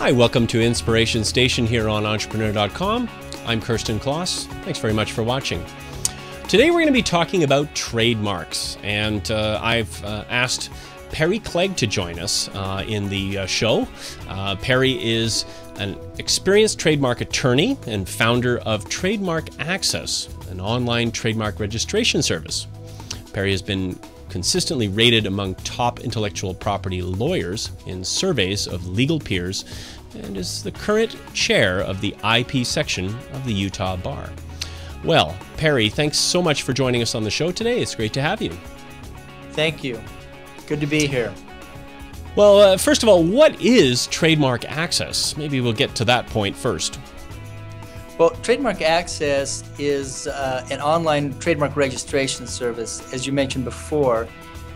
Hi, welcome to Inspiration Station here on Entrepreneur.com. I'm Kirsten Kloss. Thanks very much for watching. Today we're going to be talking about trademarks, and I've asked Perry Clegg to join us in the show. Perry is an experienced trademark attorney and founder of Trademark Access, an online trademark registration service. Perry has been consistently rated among top intellectual property lawyers in surveys of legal peers and is the current chair of the IP section of the Utah Bar. Well, Perry, thanks so much for joining us on the show today. It's great to have you. Thank you. Good to be here. Well, first of all, what is Trademark Access? Maybe we'll get to that point first. Well, Trademark Access is an online trademark registration service, as you mentioned before,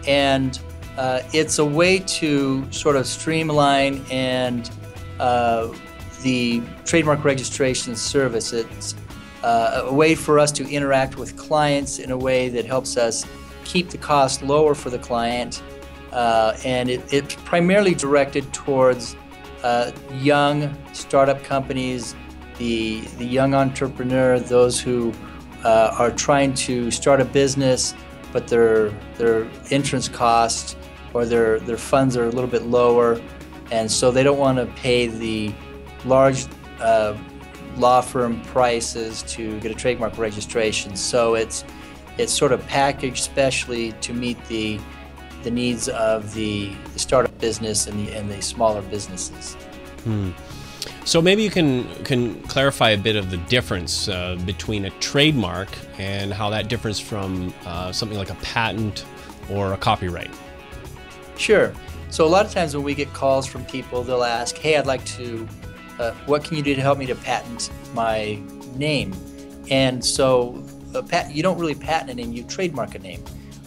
and it's a way to sort of streamline and the trademark registration service. It's a way for us to interact with clients in a way that helps us keep the cost lower for the client, and it's primarily directed towards young startup companies, the young entrepreneur, those who are trying to start a business, but their entrance costs or their funds are a little bit lower, and so they don't want to pay the large law firm prices to get a trademark registration. So it's sort of packaged specially to meet the needs of the startup business and the smaller businesses. So maybe you can clarify a bit of the difference between a trademark and how that differs from something like a patent or a copyright. Sure. So a lot of times when we get calls from people, they'll ask, hey, I'd like to, what can you do to help me to patent my name? And so you don't really patent a name, you trademark a name.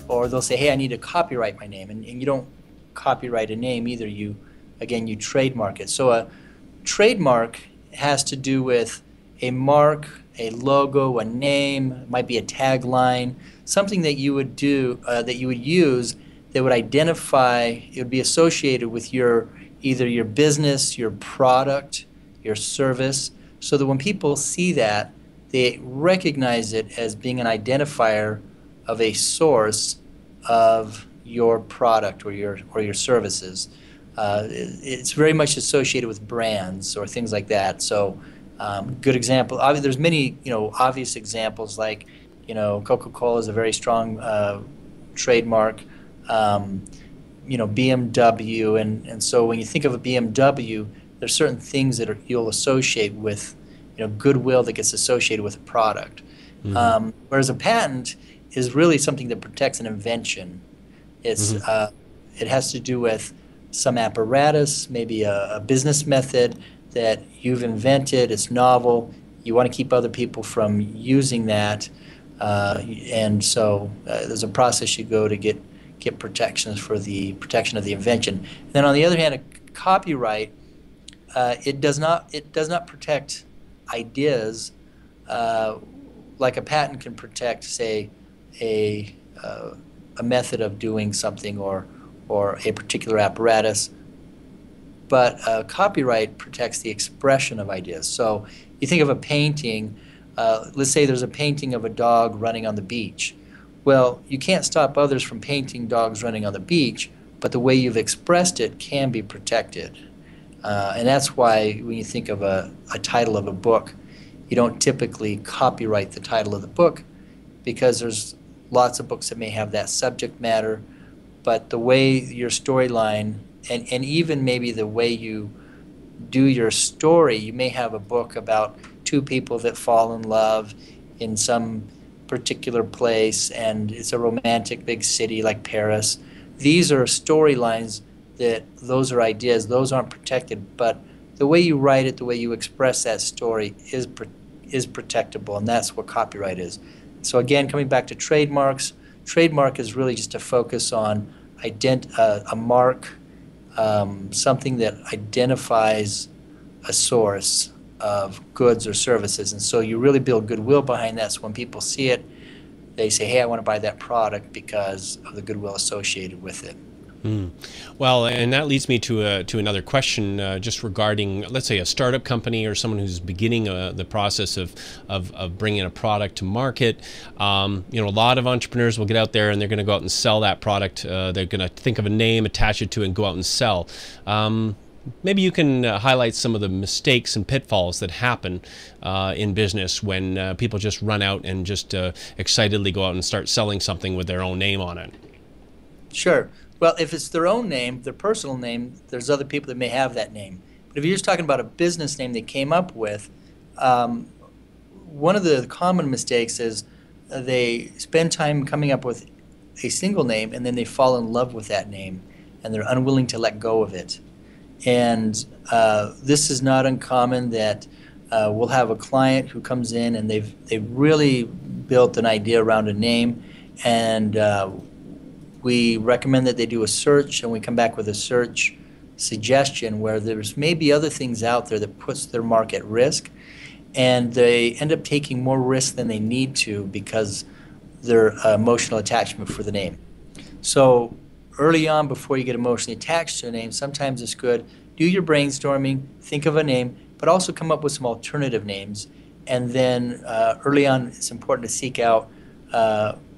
Or they'll say, hey, I need to copyright my name. And you don't copyright a name either. You trademark it. So a trademark has to do with a mark, a logo, a name, it might be a tagline, something that you would do, that you would use that would identify, it would be associated with either your business, your product, your service, so that when people see that, they recognize it as being an identifier of a source of your product or your services. It's very much associated with brands or things like that. So, good example. There's many, obvious examples like, Coca-Cola is a very strong trademark. BMW, and so when you think of a BMW, there's certain things that you'll associate with, goodwill that gets associated with a product. Mm-hmm. Whereas a patent is really something that protects an invention. It's it has to do with some apparatus, maybe a business method that you've invented. It's novel. You want to keep other people from using that, and so there's a process you go to get protections for the protection of the invention. And then on the other hand, a copyright it does not protect ideas like a patent can protect, say, a method of doing something or a particular apparatus, but copyright protects the expression of ideas. So you think of a painting, let's say there's a painting of a dog running on the beach. Well, you can't stop others from painting dogs running on the beach, but the way you've expressed it can be protected. And that's why when you think of a title of a book, you don't typically copyright the title of the book, because there's lots of books that may have that subject matter, but the way your storyline and even maybe the way you do your story, you may have a book about two people that fall in love in some particular place, and it's a romantic big city like Paris. These are storylines those are ideas, those aren't protected, but the way you write it, the way you express that story is protectable, and that's what copyright is. So again, coming back to trademarks, trademark is really just a focus on a mark, something that identifies a source of goods or services, and so you really build goodwill behind that. So when people see it, they say, hey, I want to buy that product because of the goodwill associated with it. Well, and that leads me to another question, just regarding, let's say, a startup company or someone who's beginning the process of bringing a product to market. A lot of entrepreneurs will get out there and they're going to go out and sell that product. They're going to think of a name, attach it to it, and go out and sell. Maybe you can highlight some of the mistakes and pitfalls that happen in business when people just run out and just excitedly go out and start selling something with their own name on it. Sure. Well, if it's their own name, their personal name, there's other people that may have that name. But if you're just talking about a business name they came up with, one of the common mistakes is they spend time coming up with a single name and then they fall in love with that name and they're unwilling to let go of it. And this is not uncommon that we'll have a client who comes in and they've really built an idea around a name, and we recommend that they do a search, and we come back with a search suggestion where there's maybe other things out there that puts their mark at risk, and they end up taking more risk than they need to because their emotional attachment for the name. So early on, before you get emotionally attached to a name, sometimes it's good. Do your brainstorming, think of a name, but also come up with some alternative names. And then early on, it's important to seek out,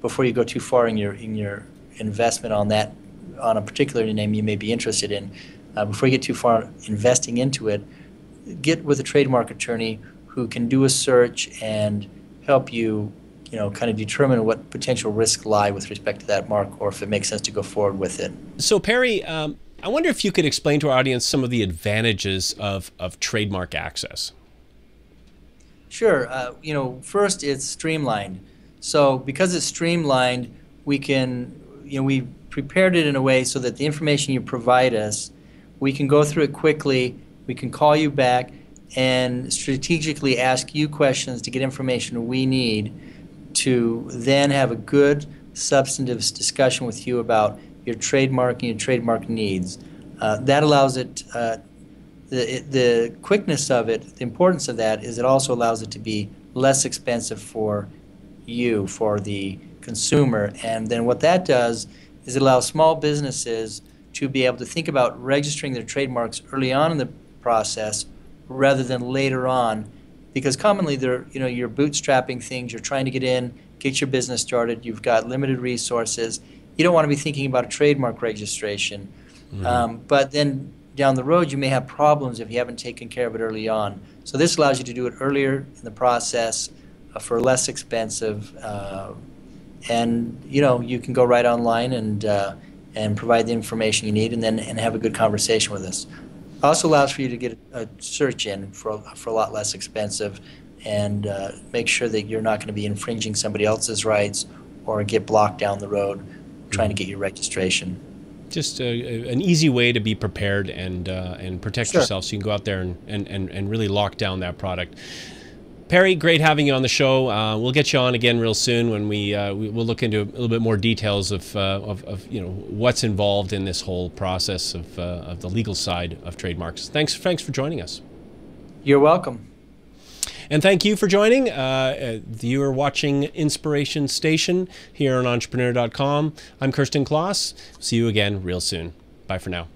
before you go too far in your investment on a particular name you may be interested in, before you get too far investing into it, get with a trademark attorney who can do a search and help you, kind of determine what potential risks lie with respect to that mark, or if it makes sense to go forward with it. So Perry, I wonder if you could explain to our audience some of the advantages of trademark access. Sure. First, it's streamlined. So because it's streamlined, we can, we prepared it in a way so that the information you provide us, we can go through it quickly, we can call you back and strategically ask you questions to get information we need to then have a good substantive discussion with you about your trademark and your trademark needs. That allows it, the quickness of it, the importance of that is it also allows it to be less expensive for you, for the consumer. And then what that does is it allows small businesses to be able to think about registering their trademarks early on in the process rather than later on, because commonly you're bootstrapping things, you're trying to get your business started, you've got limited resources, you don't want to be thinking about a trademark registration. But then down the road you may have problems if you haven't taken care of it early on. So this allows you to do it earlier in the process for less expensive, and you can go right online and provide the information you need, and then have a good conversation with us. It also allows for you to get a search in for a lot less expensive, and make sure that you're not going to be infringing somebody else's rights or get blocked down the road trying to get your registration. Just an easy way to be prepared and protect yourself, so you can go out there and really lock down that product. Perry, great having you on the show. We'll get you on again real soon when we'll look into a little bit more details of what's involved in this whole process of the legal side of trademarks. Thanks for joining us. You're welcome. And thank you for joining. You are watching Inspiration Station here on Entrepreneur.com. I'm Kirsten Kloss. See you again real soon. Bye for now.